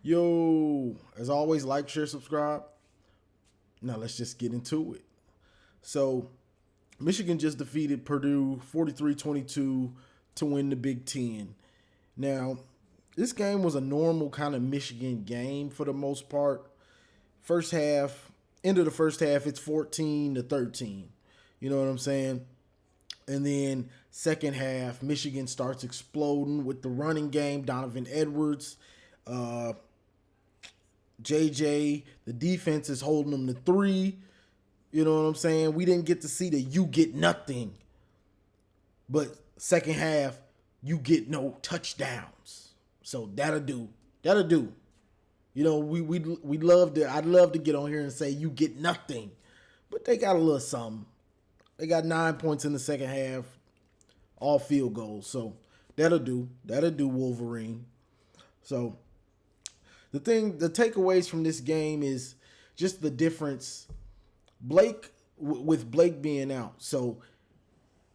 Yo, as always, like, share, subscribe. Now let's just get into it. So, Michigan just defeated Purdue 43-22 to win the Big Ten. Now, this game was a normal kind of Michigan game for the most part. First half, end of the first half, it's 14-13. You know what I'm saying? And then second half, Michigan starts exploding with the running game. Donovan Edwards, JJ, the defense is holding them to 3. You know what I'm saying? We didn't get to see the you get nothing. But second half, you get no touchdowns. So that'll do. That'll do. You know, we love to. I'd love to get on here and say you get nothing, but they got a little something. They got 9 points in the second half, all field goals. So that'll do. That'll do, Wolverine. So the takeaways from this game is just the difference. With Blake being out, so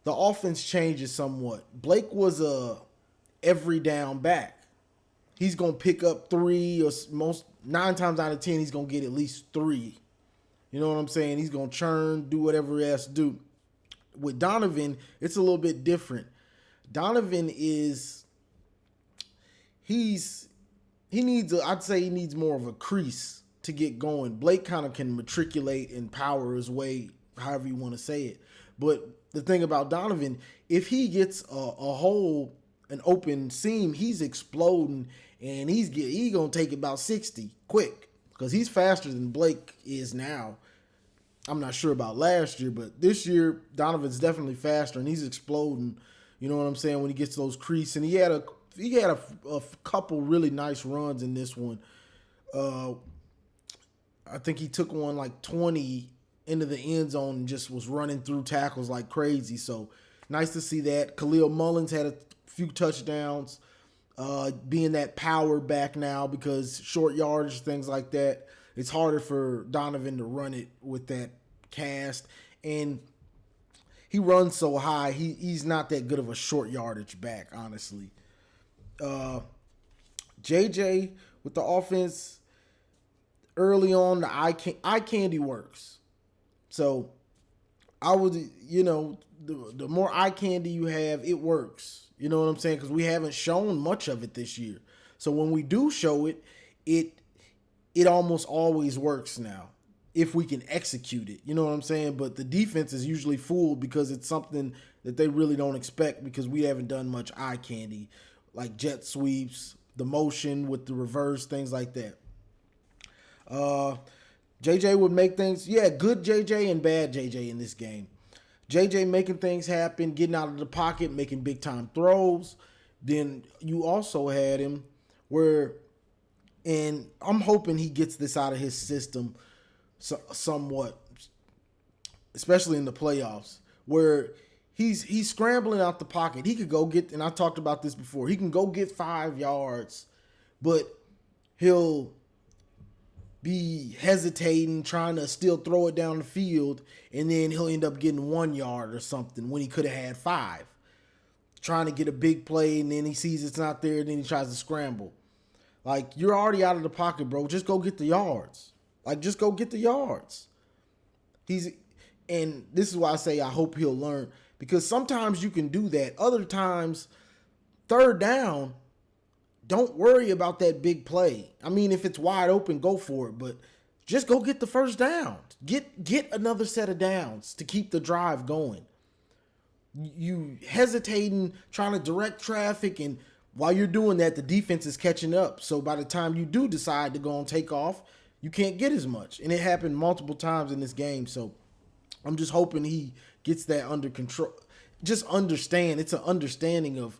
the offense changes somewhat. Blake was a every down back. He's gonna pick up 3, or most 9 times out of 10, he's gonna get at least 3. You know what I'm saying? He's gonna churn, do whatever he has to do. With Donovan, it's a little bit different. Donovan I'd say he needs more of a crease to get going. Blake kind of can matriculate and power his way, however you want to say it. But the thing about Donovan, if he gets a hole, an open seam, he's exploding, and he's gonna take about 60 quick, because he's faster than Blake is now. I'm not sure about last year, but this year Donovan's definitely faster, and he's exploding. You know what I'm saying, when he gets those creases. And he had a couple really nice runs in this one. I think he took one like 20 into the end zone and just was running through tackles like crazy. So nice to see that. Khalil Mullins had a few touchdowns, being that power back now, because short yardage, things like that, it's harder for Donovan to run it with that cast. And he runs so high, he's not that good of a short yardage back, honestly. JJ with the offense, early on, the eye candy works. So I would, the more eye candy you have, it works. You know what I'm saying? Because we haven't shown much of it this year. So when we do show it, it almost always works now, if we can execute it. You know what I'm saying? But the defense is usually fooled because it's something that they really don't expect, because we haven't done much eye candy, like jet sweeps, the motion with the reverse, things like that. JJ would make things, good JJ and bad JJ in this game. JJ making things happen, getting out of the pocket, making big time throws. Then you also had him and I'm hoping he gets this out of his system somewhat, especially in the playoffs, where he's scrambling out the pocket. He could go get, and I talked about this before, he can go get 5 yards, but he'll be hesitating, trying to still throw it down the field, and then he'll end up getting 1 yard or something when he could have had 5. Trying to get a big play, and then he sees it's not there, and then he tries to scramble. Like, you're already out of the pocket, bro. Just go get the yards. Just go get the yards. And this is why I say I hope he'll learn, because sometimes you can do that. Other times, third down, don't worry about that big play. I mean, if it's wide open, go for it, but just go get the first down. Get another set of downs to keep the drive going. You hesitating, trying to direct traffic, and while you're doing that, the defense is catching up. So by the time you do decide to go and take off, you can't get as much. And it happened multiple times in this game. So I'm just hoping he gets that under control. Just understand. It's an understanding of,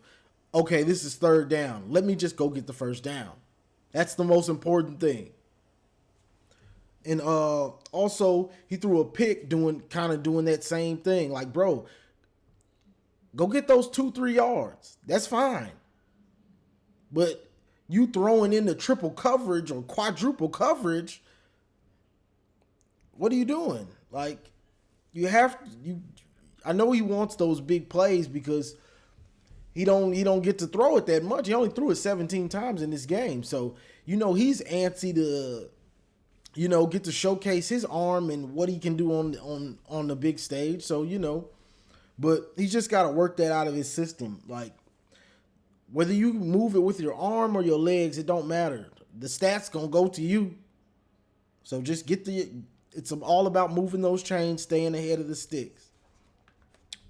okay, this is third down. Let me just go get the first down. That's the most important thing. And also, he threw a pick doing that same thing. Like, bro, go get those 2-3 yards. That's fine. But you throwing in the triple coverage or quadruple coverage, what are you doing? I know he wants those big plays, because he don't get to throw it that much. He only threw it 17 times in this game. So, he's antsy to, get to showcase his arm and what he can do on the big stage. So, but he's just got to work that out of his system. Like, whether you move it with your arm or your legs, it don't matter. The stats going to go to you. So just it's all about moving those chains, staying ahead of the sticks.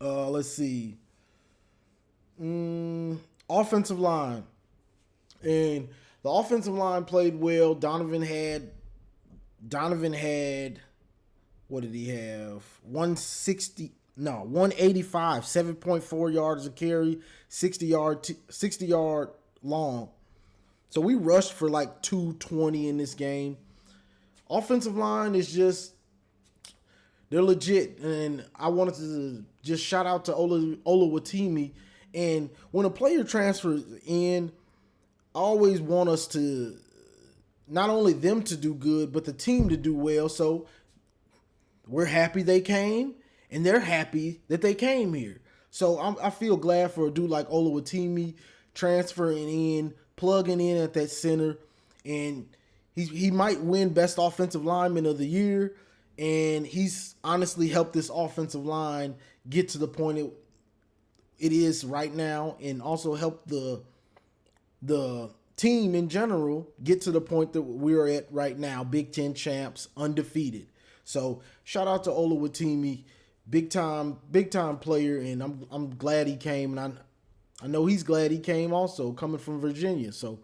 Let's see. Offensive line. And the offensive line played well. Donovan had, what did he have? 185, 7.4 yards a carry, 60 yard long. So we rushed for like 220 in this game. Offensive line is just, they're legit. And I wanted to just shout out to Olawatimi. And when a player transfers in, I always want us to, not only them to do good, but the team to do well. So we're happy they came, and they're happy that they came here. So I feel glad for a dude like Olawatimi transferring in, plugging in at that center, and he might win Best Offensive Lineman of the Year, and he's honestly helped this offensive line get to the point it is right now, and also helped the team in general get to the point that we're at right now, Big Ten champs, undefeated. So shout out to Olawatimi, big time player, and I'm glad he came, and I know he's glad he came also, coming from Virginia. So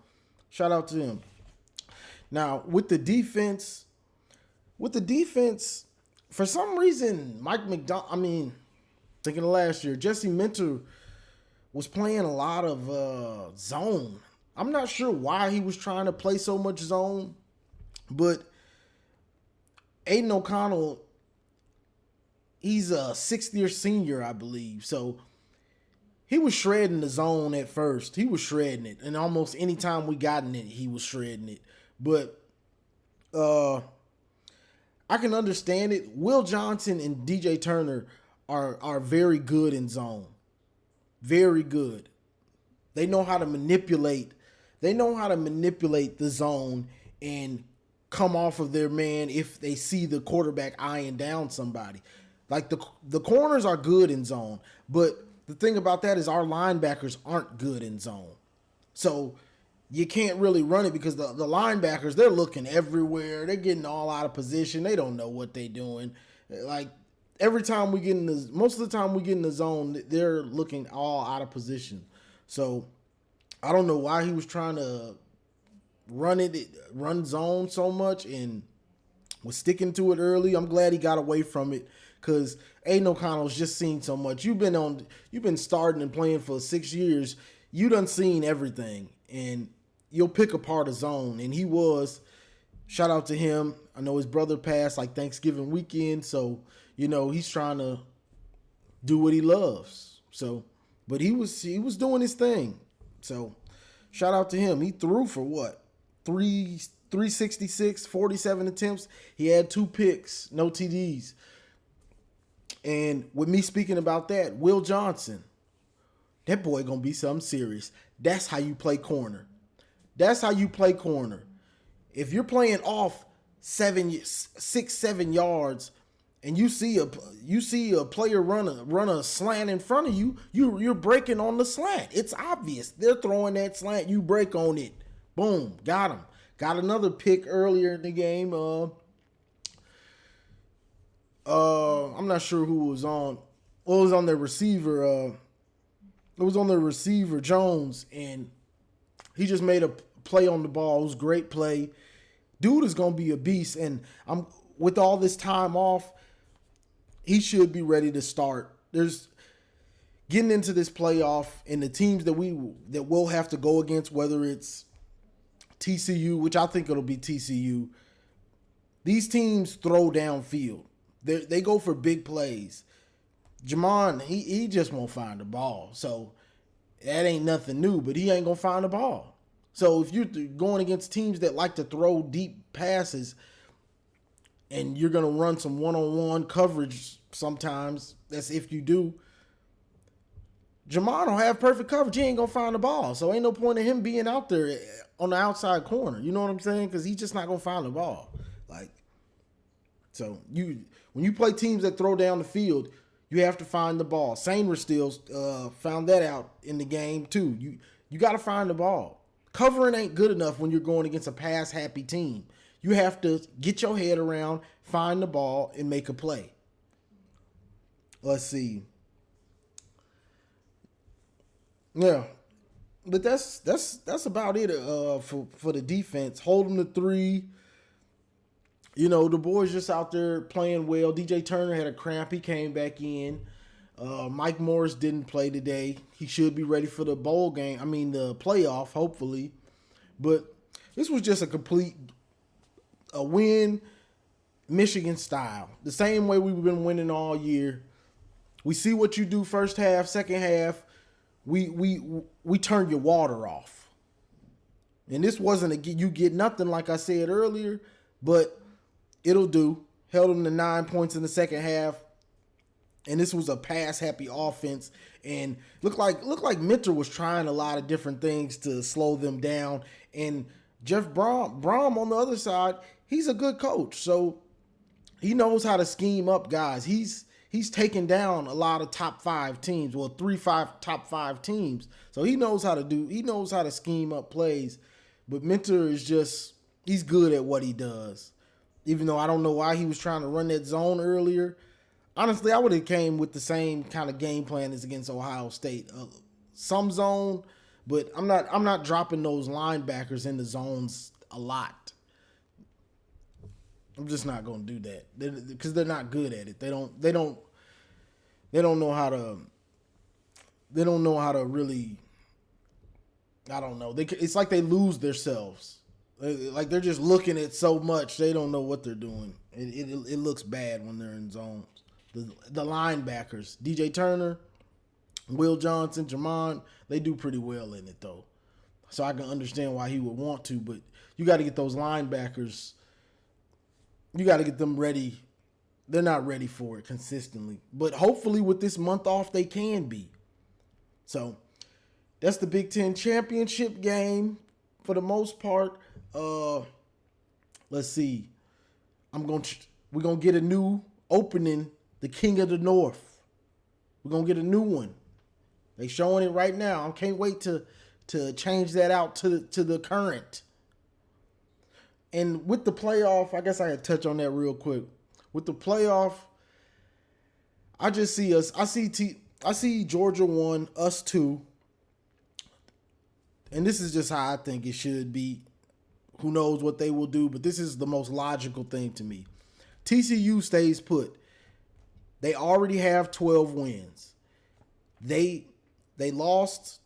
shout out to him. Now with the defense, for some reason, Mike McDonald, thinking of last year, Jesse Minter was playing a lot of zone. I'm not sure why he was trying to play so much zone, but Aiden O'Connell, he's a sixth-year senior, I believe. So he was shredding the zone at first. He was shredding it. And almost any time we got in it, he was shredding it. But I can understand it. Will Johnson and DJ Turner are very good in zone. Very good. They know how to manipulate. They know how to manipulate the zone and come off of their man if they see the quarterback eyeing down somebody. Like the corners are good in zone, but the thing about that is our linebackers aren't good in zone. So you can't really run it because the linebackers, they're looking everywhere. They're getting all out of position. They don't know what they're doing. Like every time we get in most of the time we get in the zone, they're looking all out of position. So I don't know why he was trying to run zone so much and was sticking to it early. I'm glad he got away from it because Aiden O'Connell's just seen so much. You've been starting and playing for 6 years. You done seen everything, and you'll pick apart a zone. And he was. Shout out to him. I know his brother passed like Thanksgiving weekend, so he's trying to do what he loves. So, but he was doing his thing. So, shout out to him. He threw for what? 366, 47 attempts. He had 2 picks, no TDs. And with me speaking about that, Will Johnson, that boy gonna be something serious. That's how you play corner. If you're playing off 6-7 yards, and you see a player run a slant in front of you, you're breaking on the slant. It's obvious. They're throwing that slant, you break on it. Boom, got him. Got another pick earlier in the game. I'm not sure who was on. Well, it was on their receiver. It was on their receiver, Jones, and he just made a play on the ball. It was a great play. Dude is gonna be a beast, and with all this time off, he should be ready to start. There's getting into this playoff, and the teams that we'll have to go against, whether it's TCU, which I think it'll be TCU. These teams throw downfield. They go for big plays. Jamon, he just won't find the ball. So that ain't nothing new, but he ain't going to find the ball. So if you're going against teams that like to throw deep passes and you're going to run some one-on-one coverage sometimes, that's if you do, Jamon will have perfect coverage. He ain't gonna find the ball, so ain't no point in him being out there on the outside corner. You know what I'm saying? Because he's just not gonna find the ball. Like, so when you play teams that throw down the field, you have to find the ball. Sainer still found that out in the game too. You got to find the ball. Covering ain't good enough when you're going against a pass happy team. You have to get your head around, find the ball, and make a play. Let's see. Yeah, but that's about it for the defense. Hold them to 3. You know, the boys just out there playing well. DJ Turner had a cramp. He came back in. Mike Morris didn't play today. He should be ready for the bowl game. I mean, the playoff, hopefully. But this was just a win, Michigan style. The same way we've been winning all year. We see what you do first half, second half. We turn your water off. And this wasn't you get nothing like I said earlier, but it'll do. Held them to 9 points in the second half. And this was a pass-happy offense. And looked like Minter was trying a lot of different things to slow them down. And Jeff Brom on the other side, he's a good coach. So he knows how to scheme up guys. He's taken down a lot of top 5 teams. Well, 3-5 top 5 teams. So he knows how to scheme up plays. But Minter is he's good at what he does. Even though I don't know why he was trying to run that zone earlier. Honestly, I would have came with the same kind of game plan as against Ohio State. Some zone, but I'm not dropping those linebackers in the zones a lot. I'm just not going to do that because they're not good at it. They don't know how to. They don't know how to really. I don't know. It's like they lose themselves. Like they're just looking at so much they don't know what they're doing. It looks bad when they're in zones. The linebackers, DJ Turner, Will Johnson, Jamon, they do pretty well in it though. So I can understand why he would want to, but you got to get those linebackers. You got to get them ready. They're not ready for it consistently, but hopefully with this month off they can be. So that's the Big Ten championship game for the most part. Let's see. We're gonna get a new opening. The King of the North. We're going to get a new one. They showing it right now. I can't wait to change that out to the current. And with the playoff, I guess I had to touch on that real quick. With the playoff, I just see us. I see Georgia 1, us 2. And this is just how I think it should be. Who knows what they will do, but this is the most logical thing to me. TCU stays put. They already have 12 wins. They lost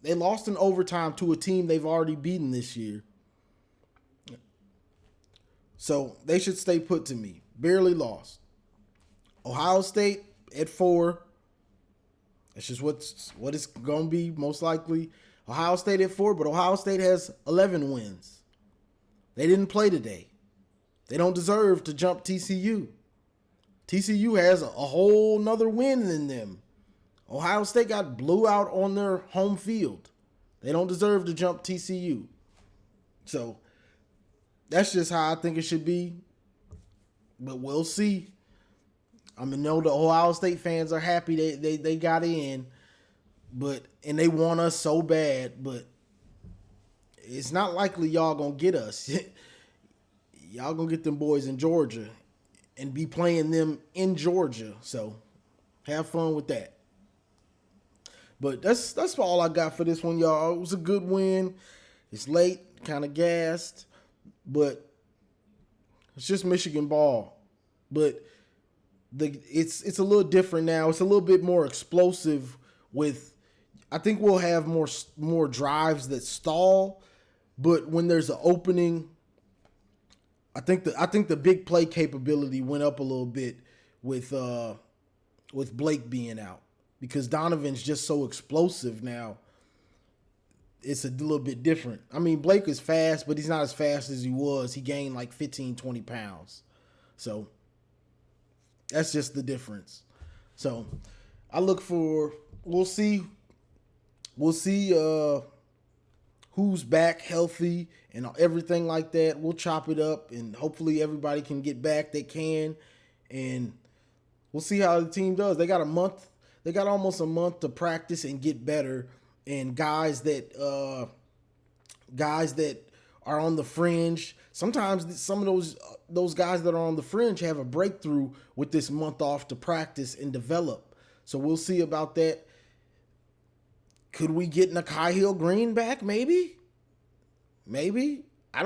they lost in overtime to a team they've already beaten this year. So they should stay put to me. Barely lost. Ohio State at 4. That's just what it's going to be most likely. Ohio State at 4, but Ohio State has 11 wins. They didn't play today. They don't deserve to jump TCU. TCU has a whole nother win than them. Ohio State got blew out on their home field. They don't deserve to jump TCU. So that's just how I think it should be. But we'll see. I mean, no, the Ohio State fans are happy they got in, and they want us so bad, but it's not likely y'all gonna get us. Y'all gonna get them boys in Georgia and be playing them in Georgia. So have fun with that. But that's all I got for this one, y'all. It was a good win. It's late, kind of gassed, but it's just Michigan ball. But it's a little different now. It's a little bit more explosive I think we'll have more drives that stall, but when there's an opening, I think the big play capability went up a little bit with Blake being out because Donovan's just so explosive now. It's a little bit different. I mean, Blake is fast, but he's not as fast as he was. He gained like 15, 20 pounds. So that's just the difference. So I look for we'll see. We'll see who's back healthy and everything like that. We'll chop it up, and hopefully everybody can get back. They can, and we'll see how the team does. They got a month. They got almost a month to practice and get better. And guys that are on the fringe. Sometimes some of those guys that are on the fringe have a breakthrough with this month off to practice and develop. So we'll see about that. Could we get Nakai Hill-Green back? Maybe. I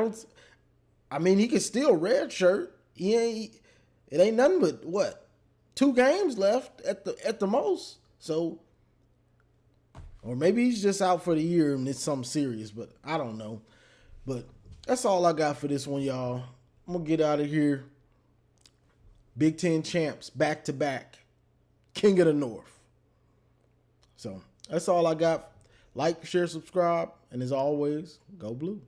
mean, he could still redshirt. It ain't nothing but what? 2 games left at the most. So, or maybe he's just out for the year and it's something serious, but I don't know. But that's all I got for this one, y'all. I'm going to get out of here. Big Ten champs, back to back. King of the North. So that's all I got. Like, share, subscribe. And as always, go blue.